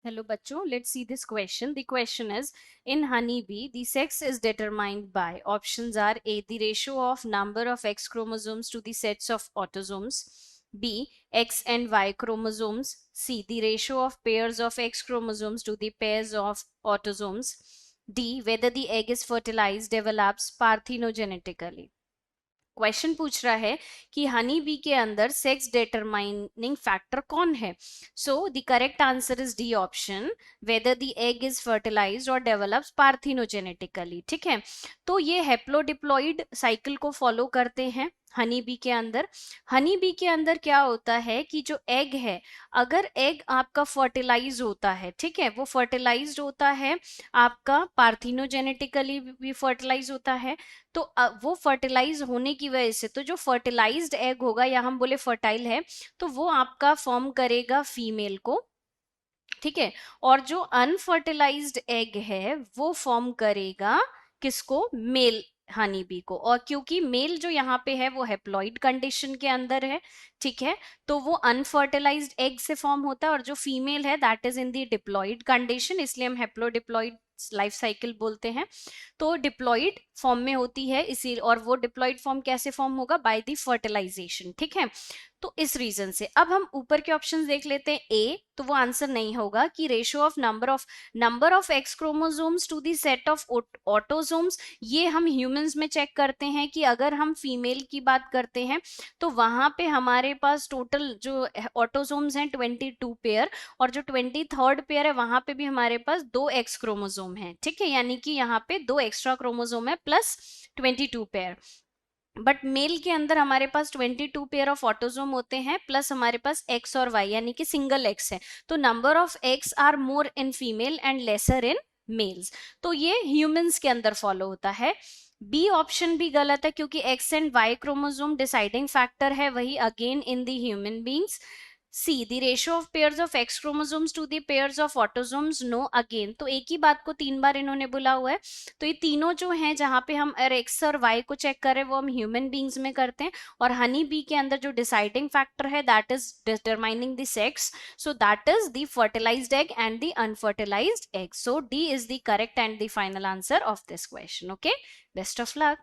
Hello bachcho, let's see this question. The question is, in honeybee, the sex is determined by, options are A, the ratio of number of X chromosomes to the sets of autosomes, B, X and Y chromosomes, C, the ratio of pairs of X chromosomes to the pairs of autosomes, D, whether the egg is fertilized, develops parthenogenetically. Question पूछ रहा है कि honey bee के अंदर sex determining factor कौन है. So the correct answer is D option, whether the egg is fertilised और develops parthenogenetically. ठीक है, तो ये हेप्लोडिप्लॉइड साइकिल को फॉलो करते हैं हनी बी के अंदर. हनी बी के अंदर क्या होता है कि जो एग है, अगर एग आपका फर्टिलाइज होता है, ठीक है, वो फर्टिलाइज होता है आपका पार्थिनोजेनेटिकली भी फर्टिलाइज होता है, तो वो फर्टिलाइज होने की वजह से, तो जो फर्टिलाइज्ड एग होगा या हम बोले फर्टाइल है, तो वो आपका फॉर्म करेगा फीमेल को. ठीक है, और जो अनफर्टिलाइज्ड एग है वो फॉर्म करेगा किसको, मेल हनी बी को. और क्योंकि मेल जो यहाँ पे है वो हेप्लॉइड कंडीशन के अंदर है, ठीक है, तो वो अनफर्टिलाइज्ड एग से फॉर्म होता है, और जो फीमेल है that is in the diploid condition, इसलिए हम हेप्लोडिप्लॉइड लाइफ साइकिल बोलते हैं. तो डिप्लॉइड फॉर्म में होती है इसी, और वो डिप्लॉइड फॉर्म कैसे फॉर्म होगा, बाय द फर्टिलाइजेशन. ठीक है, तो इस रीजन से अब हम ऊपर के ऑप्शंस देख लेते हैं. ए, तो वो आंसर नहीं होगा कि ratio of number of X chromosomes to the set of autosomes. ये हम ह्यूमंस में चेक करते हैं कि अगर हम फीमेल की बात करते हैं तो वहां पे हमारे पास टोटल जो ऑटोसोम्स हैं 22 पेयर, और जो 23rd पेयर है वहां पे भी हमारे पास 2 एक्स क्रोमोसोम है. ठीक है, यानी कि यहाँ पे 2 एक्स्ट्रा क्रोमोसोम है प्लस 22 पेयर. बट मेल के अंदर हमारे पास 22 पेयर ऑफ ऑटोसोम होते हैं प्लस हमारे पास एक्स और वाई, यानी कि सिंगल एक्स है. तो number of X are more in female and lesser in males. तो ये ह्यूमंस के अंदर फॉलो होता है. बी ऑप्शन भी गलत है क्योंकि X and Y chromosome deciding factor है वही again in the human beings. See, the ratio of pairs of X chromosomes to the pairs of autosomes, no again. तो एक ही बात को 3 बार इन्होंने बोला हुआ है. तो ये तीनों जो हैं जहां पे हम एक्स और वाई को चेक करें वो हम ह्यूमन बींग्स में करते हैं, और हनी बी के अंदर जो डिसाइडिंग फैक्टर है that is determining the sex, so that is the fertilised egg and the unfertilised egg. So D is the correct and the final answer of this question. Okay, best of luck.